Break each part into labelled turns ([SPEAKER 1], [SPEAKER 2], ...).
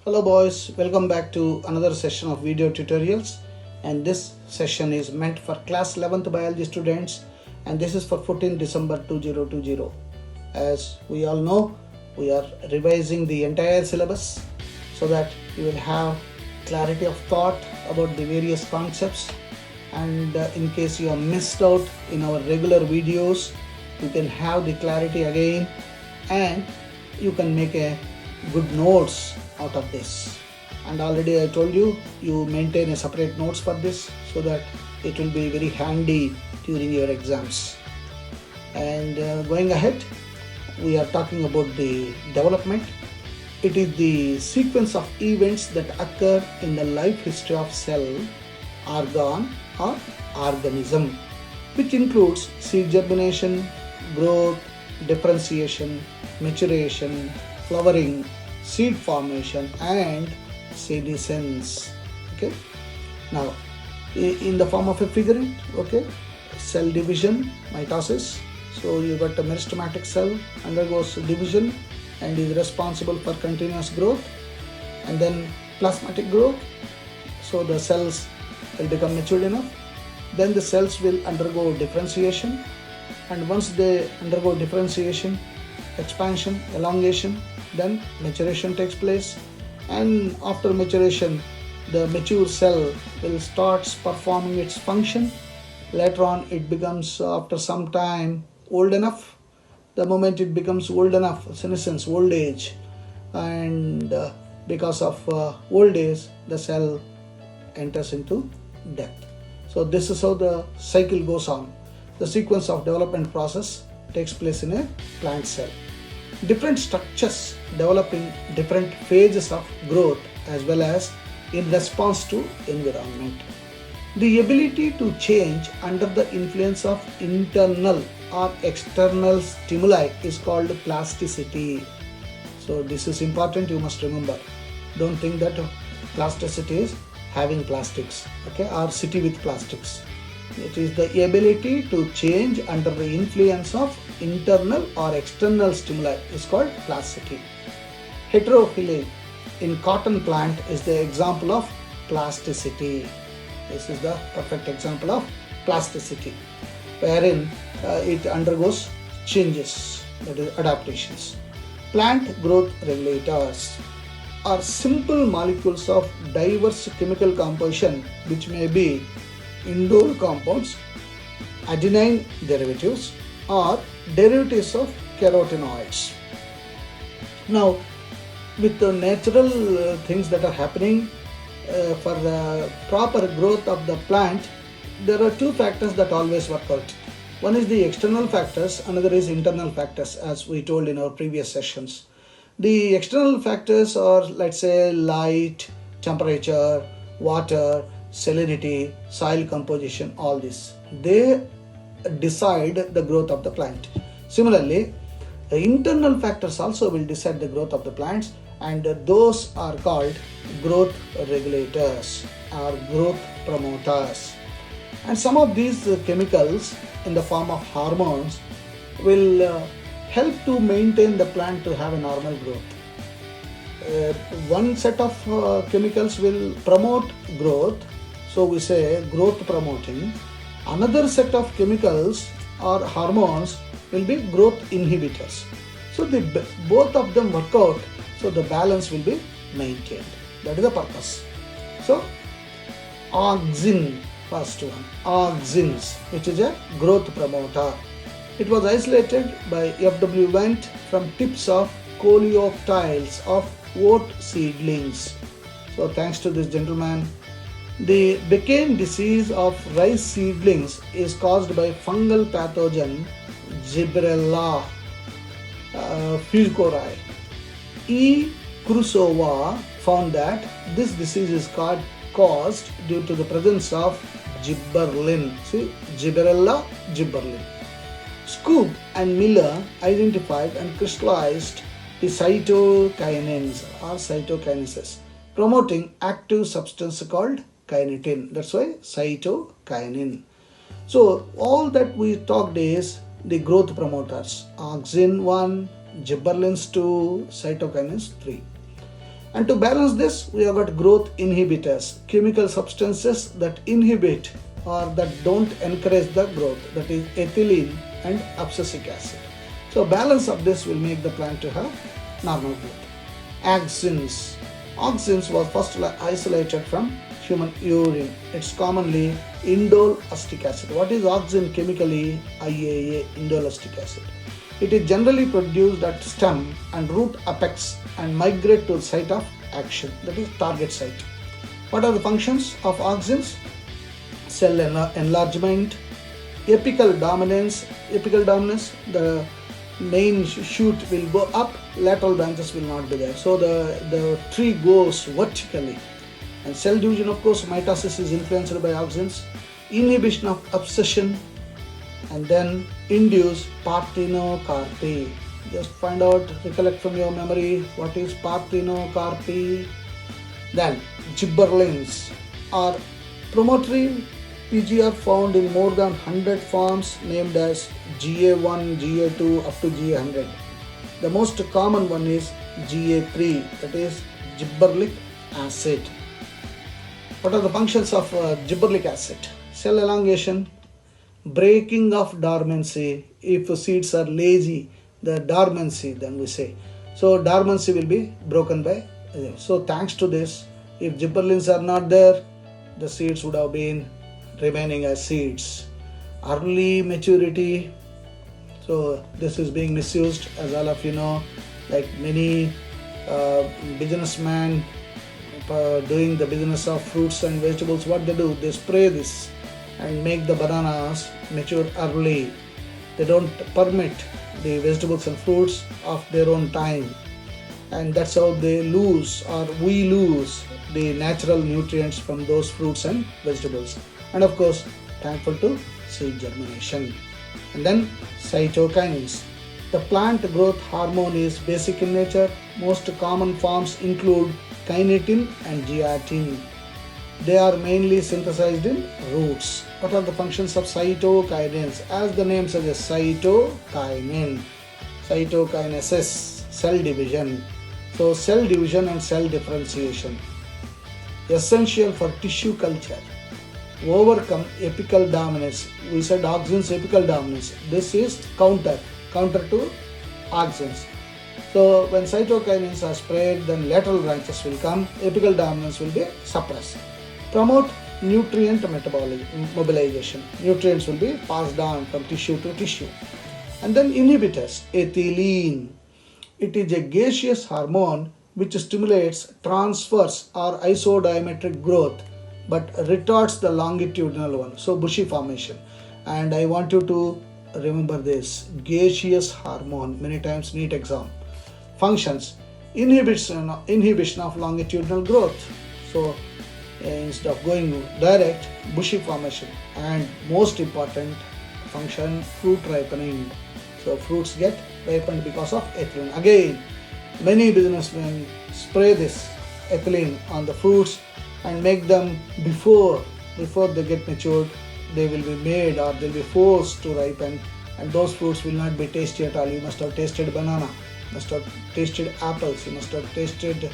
[SPEAKER 1] Hello boys, welcome back to another session of video tutorials, and this session is meant for class 11th biology students, and this is for 14 December 2020. As we all know, we are revising the entire syllabus so that you will have clarity of thought about the various concepts, and in case you are missed out in our regular videos, you can have the clarity again and you can make a good notes out of this. And already I told you, you maintain a separate notes for this so that it will be very handy during your exams. And going ahead, we are talking about the development. It is the sequence of events that occur in the life history of cell, organ or organism, which includes seed germination, growth, differentiation, maturation, flowering, seed formation and senescence. Okay, now in the form of a figurine, okay, cell division, mitosis. So you got a meristematic cell undergoes division and is responsible for continuous growth, and then plasmatic growth. So the cells will become matured enough, then the cells will undergo differentiation, and once they undergo differentiation, expansion, elongation, then maturation takes place, and after maturation the mature cell will start performing its function. Later on it becomes, after some time, old enough. The moment it becomes old enough, senescence, old age, and because of old age the cell enters into death. So this is how the cycle goes on. The sequence of development process takes place in a plant cell. Different structures develop in different phases of growth as well as in response to environment. The ability to change under the influence of internal or external stimuli is called plasticity. So this is important, you must remember. Don't think that plasticity is having plastics, okay, or city with plastics. It is the ability to change under the influence of internal or external stimuli is called plasticity. Heterophyly in cotton plant is the example of plasticity. This is the perfect example of plasticity, wherein it undergoes changes, that is adaptations. Plant growth regulators are simple molecules of diverse chemical composition which may be indole compounds, adenine derivatives or derivatives of carotenoids. Now with the natural things that are happening for the proper growth of the plant, there are two factors that always work out. One is the external factors, another is internal factors, as we told in our previous sessions. The external factors are, let's say, light, temperature, water, salinity, soil composition, all this. They decide the growth of the plant. Similarly, the internal factors also will decide the growth of the plants, and those are called growth regulators or growth promoters. And some of these chemicals in the form of hormones will help to maintain the plant to have a normal growth. One set of chemicals will promote growth, so we say growth promoting. Another set of chemicals or hormones will be growth inhibitors. So both of them work out, so the balance will be maintained. That is the purpose. So auxin, first one, auxins, which is a growth promoter. It was isolated by F.W. Wendt from tips of coleoptiles of oat seedlings. So thanks to this gentleman, the Becane disease of rice seedlings is caused by fungal pathogen Gibberella fuscori. E. Krusova found that this disease is caused due to the presence of gibberellin. See, Gibberella, gibberellin. Scoop and Miller identified and crystallized the cytokinins or cytokinases, promoting active substance called kinetin. That's why cytokinin. So all that we talked is the growth promoters: auxin 1, gibberellins 2, cytokinins 3. And to balance this, we have got growth inhibitors, chemical substances that inhibit or that don't encourage the growth, that is ethylene and abscisic acid. So balance of this will make the plant to have normal growth. Auxins. Auxins was first isolated from human urine. It's commonly indole acetic acid. What is auxin chemically? IAA, indole acetic acid. It is generally produced at stem and root apex and migrate to the site of action, that is target site. What are the functions of auxins? Cell enlargement, apical dominance. Apical dominance, the main shoot will go up, lateral branches will not be there. So the tree goes vertically. And cell division, of course, mitosis is influenced by auxins. Inhibition of abscission, and then induce parthenocarpy. Just find out, recollect from your memory what is parthenocarpy. Then gibberellins are promotory PGR found in more than 100 forms named as GA1, GA2 up to GA100. The most common one is GA3, that is gibberellic acid. What are the functions of gibberellic acid? Cell elongation, breaking of dormancy. If seeds are lazy, the dormancy, then we say. So dormancy will be broken by. So thanks to this, if gibberellins are not there, the seeds would have been remaining as seeds. Early maturity. So this is being misused, as all of you know, like many businessmen doing the business of fruits and vegetables. What they do, they spray this and make the bananas mature early. They don't permit the vegetables and fruits of their own time, and that's how they lose, or we lose, the natural nutrients from those fruits and vegetables. And of course, thankful to seed germination. And then cytokines. The plant growth hormone is basic in nature. Most common forms include kinetin and gelatin. They are mainly synthesized in roots. What are the functions of cytokines? As the name suggests, cytokinin. Cytokinesis, cell division. So cell division and cell differentiation. Essential for tissue culture. Overcome apical dominance. We said auxins apical dominance. This is counter to auxins. So when cytokinins are sprayed, then lateral branches will come, apical dominance will be suppressed. Promote nutrient mobilization. Nutrients will be passed on from tissue to tissue. And then inhibitors, ethylene. It is a gaseous hormone which stimulates transverse or isodiametric growth but retards the longitudinal one. So bushy formation. And I want you to remember this, gaseous hormone, many times NEET exam. Functions, inhibition of longitudinal growth. So instead of going direct, bushy formation. And most important function, fruit ripening. So fruits get ripened because of ethylene. Again, many businessmen spray this ethylene on the fruits and make them before they get matured, they will be made or they'll be forced to ripen, and those fruits will not be tasty at all. You must have tasted banana, you must have tasted apples, you must have tasted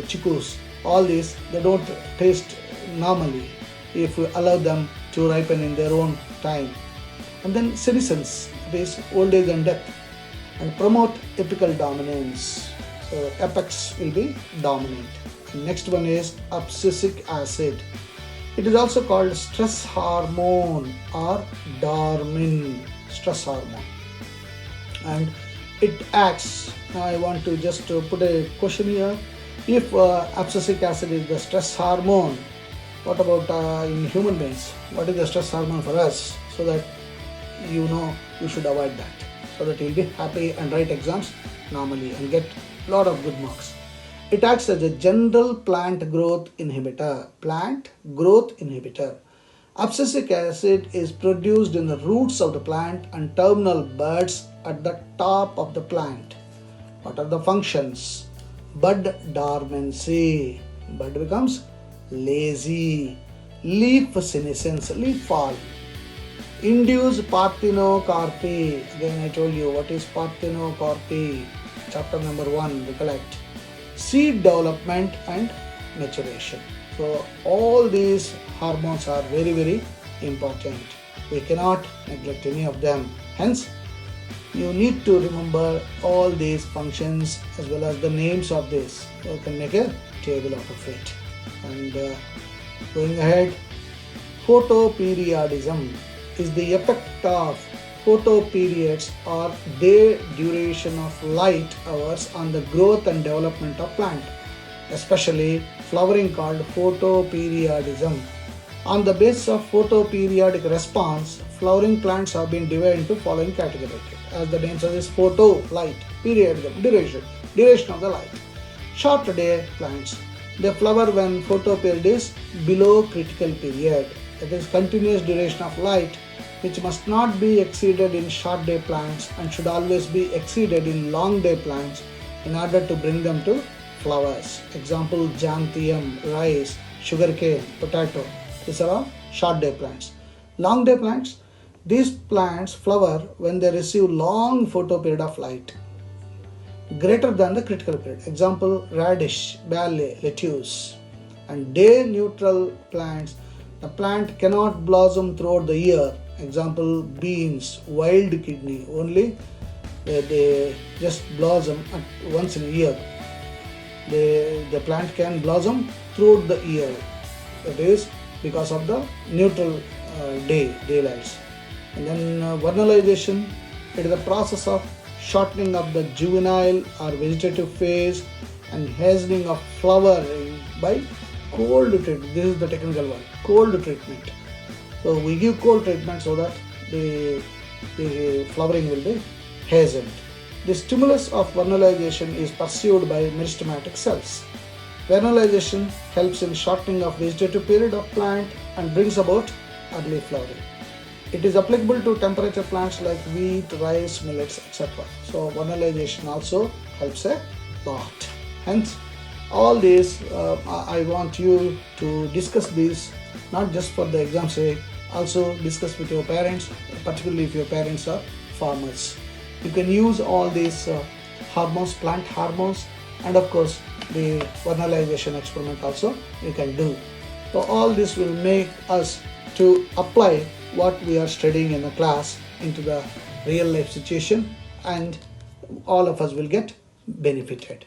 [SPEAKER 1] chicus. All these, they don't taste normally if we allow them to ripen in their own time. And then senescence, this old age and death, and promote apical dominance. So apex will be dominant. Next one is abscisic acid. It is also called stress hormone or dormin, stress hormone. And it acts, now I want to just put a question here. If abscisic acid is the stress hormone, what about in human beings? What is the stress hormone for us? So that you know you should avoid that, so that you'll be happy and write exams normally and get a lot of good marks. It acts as a general plant growth inhibitor. Abscisic acid is produced in the roots of the plant and terminal buds at the top of the plant. What are the functions? Bud dormancy. Bud becomes lazy. Leaf senescence, leaf fall. Induce parthenocarpy. Again I told you what is parthenocarpy. Chapter number 1, recollect. seed development and maturation. So all these hormones are very, very important. We cannot neglect any of them. Hence, you need to remember all these functions as well as the names of this. You can make a table out of it. And going ahead, photoperiodism is the effect of photoperiods or their duration of light hours on the growth and development of plant, especially flowering, called photoperiodism. On the basis of photoperiodic response, flowering plants have been divided into following categories. As the name suggests, photo, light, periodism, duration of the light. Short day plants. They flower when photoperiod is below critical period. That is continuous duration of light, which must not be exceeded in short day plants and should always be exceeded in long day plants in order to bring them to flowers. Example, xanthium, rice, sugarcane, potato. These are all short day plants. Long day plants. These plants flower when they receive long photoperiod of light greater than the critical period. Example, radish, barley, lettuce. And day neutral plants, the plant cannot blossom throughout the year. Example, beans, wild kidney. Only they just blossom once in a year. The plant can blossom throughout the year. That is because of the neutral daylights. And then vernalization, it is the process of shortening of the juvenile or vegetative phase and hastening of flowering by cold treatment. This is the technical one, cold treatment. So we give cold treatment so that the flowering will be hastened. The stimulus of vernalization is pursued by meristematic cells. Vernalization helps in shortening of vegetative period of plant and brings about early flowering. It is applicable to temperature plants like wheat, rice, millets, etc. So vernalization also helps a lot. Hence, all these I want you to discuss these not just for the exam sake, also discuss with your parents, particularly if your parents are farmers. You can use all these hormones, plant hormones, and of course the vernalization experiment also you can do. So all this will make us to apply what we are studying in the class into the real life situation, and all of us will get benefited.